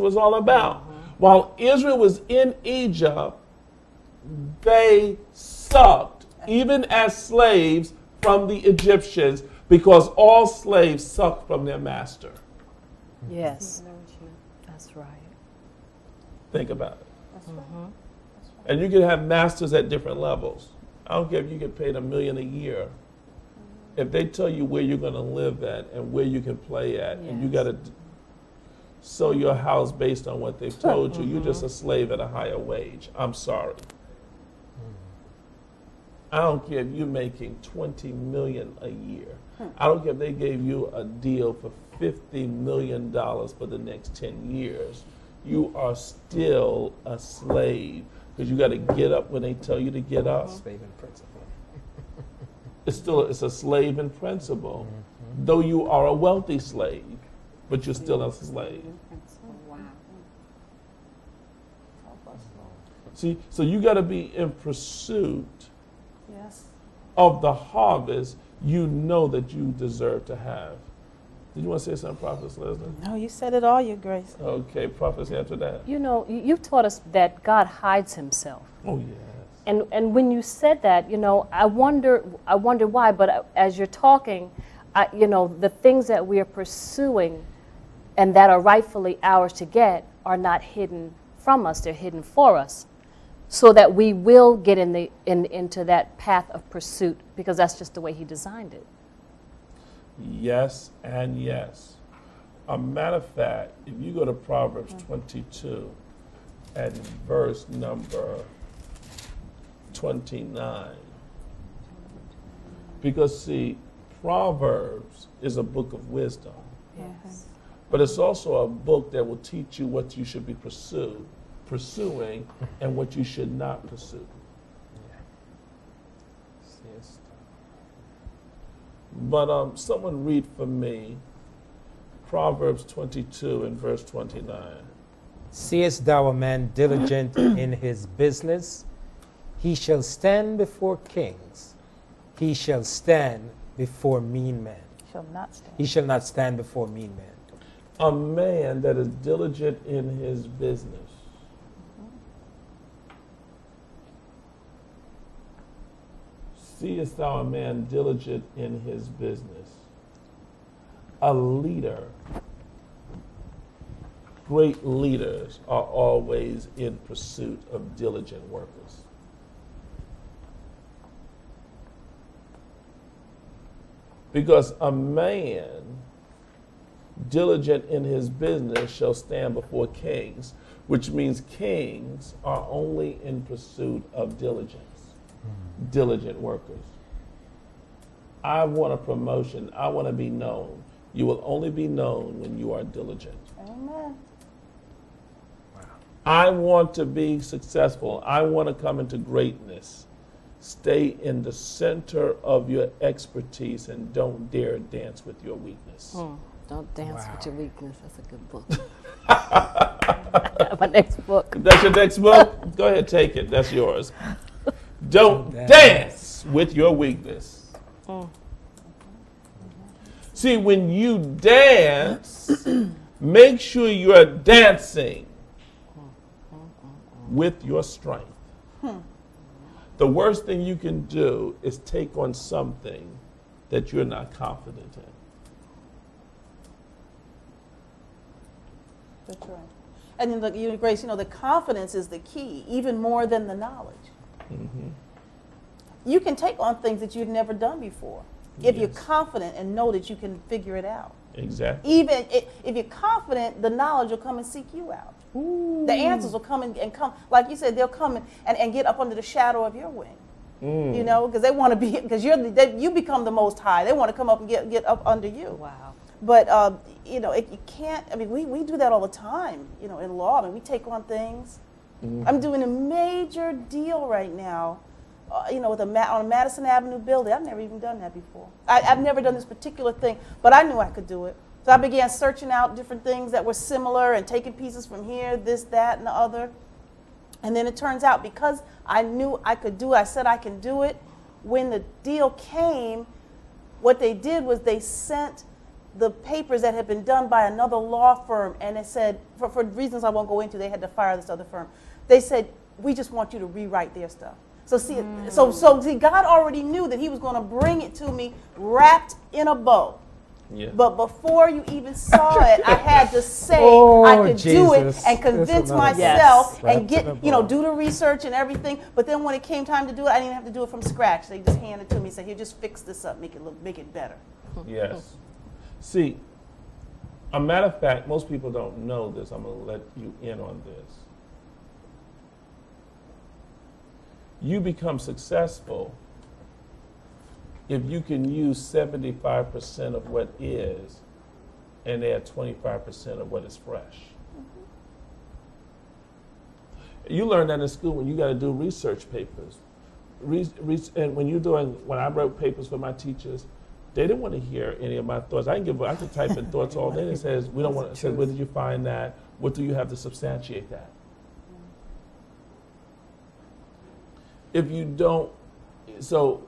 was all about. While Israel was in Egypt, they sucked, even as slaves, from the Egyptians, because all slaves suck from their master. Yes. That's right. Think about it. That's right. And you can have masters at different levels. I don't care if you get paid $1 million a year. If they tell you where you're going to live at and where you can play at, and you got to sell your house based on what they've told you, you're just a slave at a higher wage. I'm sorry. I don't care if you're making $20 million a year. I don't care if they gave you a deal for $50 million for the next 10 years. You are still a slave because you got to get up when they tell you to get up. Slave in principle. It's a slave in principle, though you are a wealthy slave, but you're still a slave. Wow. See, so you got to be in pursuit Yes. of the harvest you know that you deserve to have. Did you want to say something, Prophetess Leslie? No, you said it all, Your Grace. Okay, Prophetess, after that. You know, you've taught us that God hides himself. Oh, yes. And when you said that, you know, I wonder why. But as you're talking, you know, the things that we are pursuing and that are rightfully ours to get are not hidden from us; they're hidden for us, so that we will get into that path of pursuit, because that's just the way He designed it. Yes and yes. A matter of fact, if you go to Proverbs 22 and verse number 29, because see, Proverbs is a book of wisdom, Yes. but it's also a book that will teach you what you should be pursuing and what you should not pursue. Yes. But someone read for me Proverbs 22 and verse 29. Seest thou a man diligent in his business? He shall stand before kings. He shall stand before mean men. Shall not stand. He shall not stand before mean men. A man that is diligent in his business. Seest thou a man diligent in his business? A leader. Great leaders are always in pursuit of diligent workers. Because a man diligent in his business shall stand before kings, which means kings are only in pursuit of diligence, diligent workers. I want a promotion. I want to be known. You will only be known when you are diligent. Amen. I want to be successful. I want to come into greatness. Stay in the center of your expertise and don't dare dance with your weakness. Don't dance Wow. with your weakness. That's a good book. My next book. That's your next book? Go ahead, take it. That's yours. Don't dance with your weakness. See, when you dance, make sure you're dancing with your strength. The worst thing you can do is take on something that you're not confident in. That's right. And then, look, Your Grace, you know, the confidence is the key, even more than the knowledge. You can take on things that you've never done before if you're Yes. confident and know that you can figure it out. Exactly. Even if you're confident, the knowledge will come and seek you out. The answers will come and come, like you said, they'll come and get up under the shadow of your wing. You know, because they want to be, because you become the Most High. They want to come up and get up under you. Wow. But you know, you can't. I mean, we do that all the time. You know, in law, I mean, we take on things. I'm doing a major deal right now. You know, with on a Madison Avenue building. I've never even done that before. I've never done this particular thing, but I knew I could do it. So I began searching out different things that were similar and taking pieces from here, this, that, and the other. And then it turns out, because I knew I could do it, I said I can do it. When the deal came, what they did was they sent the papers that had been done by another law firm, and it said, for reasons I won't go into, they had to fire this other firm. They said, we just want you to rewrite their stuff. So see, see, God already knew that He was going to bring it to me wrapped in a bow. Yeah. But before you even saw it, I had to say Oh, I could do it Jesus. and convince That's another myself one. and get, do the research and everything. But then when it came time to do it, I didn't even have to do it from scratch. They just handed it to me and said, "Here, just fix this up, make it better." Yes. See, a matter of fact, most people don't know this. I'm going to let you in on this. You become successful if you can use 75% of what is and add 25% of what is fresh. You learn that in school when you got to do research papers. And when I wrote papers for my teachers, they didn't want to hear any of my thoughts. I could type in thoughts all day, and it says, we don't want to say, where did you find that? What do you have to substantiate that? If you don't, so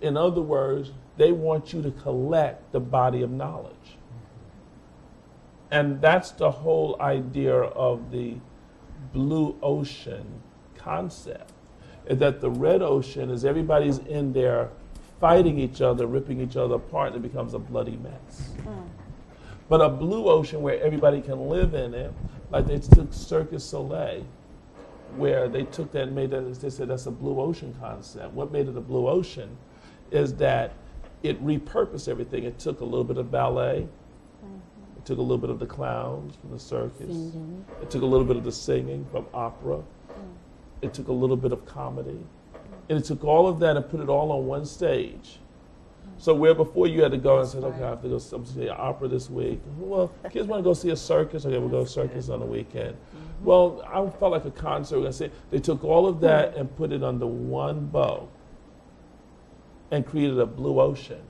in other words, they want you to collect the body of knowledge. And that's the whole idea of the blue ocean concept, is that the red ocean is everybody's in there fighting each other, ripping each other apart, and it becomes a bloody mess. But a blue ocean where everybody can live in it, like they took Cirque du Soleil, where they took that and made that, they said that's a blue ocean concept. What made it a blue ocean is that it repurposed everything. It took a little bit of ballet, it took a little bit of the clowns from the circus, it took a little bit of the singing from opera, it took a little bit of comedy, and it took all of that and put it all on one stage. So where before you had to go and say, okay, I have to go see an opera this week. Well, kids want to go see a circus. Okay, we'll go to circus on the weekend. Well, I felt like a concert. We're gonna say they took all of that and put it under one bow and created a blue ocean.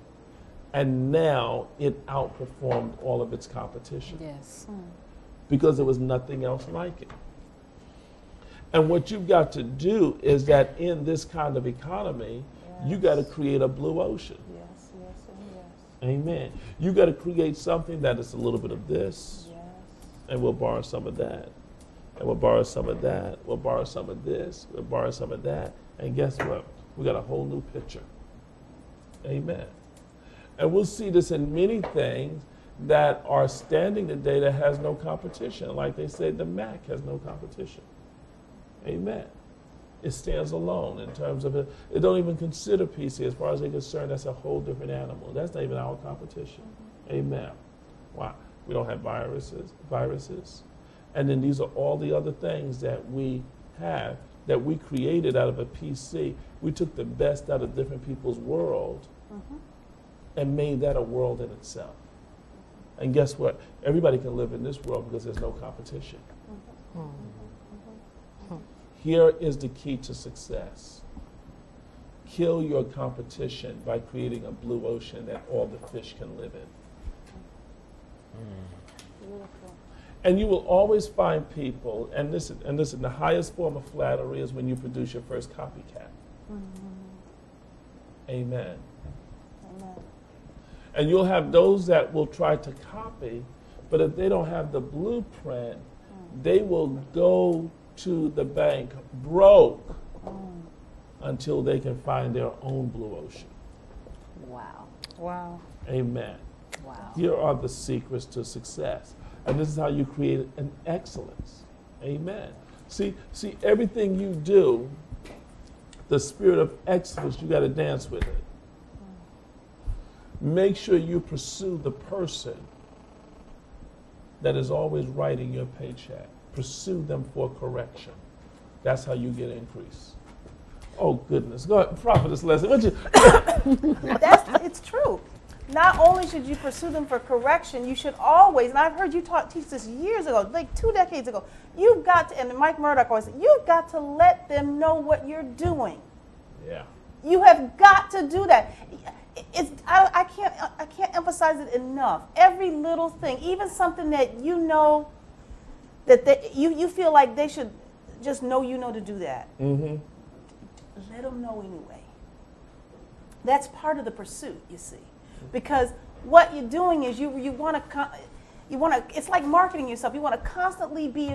And now it outperformed all of its competition Yes. Mm. because there was nothing else like it. And what you've got to do is that in this kind of economy, you got to create a blue ocean. Yes, yes, and yes. Amen. You got to create something that is a little bit of this, Yes. and we'll borrow some of that, and we'll borrow some of that, we'll borrow some of this, we'll borrow some of that, and guess what? We got a whole new picture. Amen. And we'll see this in many things that are standing today that has no competition. Like they say, the Mac has no competition. Amen. It stands alone in terms of it. It don't even consider PC as far as they're concerned. That's a whole different animal. That's not even our competition. Amen. Why? We don't have viruses. And then these are all the other things that we have that we created out of a PC. We took the best out of different people's world and made that a world in itself. And guess what? Everybody can live in this world because there's no competition. Here is the key to success. Kill your competition by creating a blue ocean that all the fish can live in. Beautiful. And you will always find people, and listen, the highest form of flattery is when you produce your first copycat. Amen. Amen. And you'll have those that will try to copy, but if they don't have the blueprint, they will go to the bank broke until they can find their own blue ocean. Wow. Wow. Amen. Wow. Here are the secrets to success. And this is how you create an excellence. Amen. See, everything you do, the spirit of excellence, you got to dance with it. Make sure you pursue the person that is always writing your paycheck. Pursue them for correction. That's how you get increase. Oh, goodness. Go ahead, Prophetess Leslie. It's true. Not only should you pursue them for correction, you should always, and I've heard you teach this years ago, like 2 decades ago, you've got to, and Mike Murdoch always said, you've got to let them know what you're doing. Yeah. You have got to do that. I can't emphasize it enough. Every little thing, even something that you know that you feel like they should just know you know to do that. Mm-hmm. Let them know anyway. That's part of the pursuit, you see. Because what you're doing is you want to, it's like marketing yourself. You want to constantly be in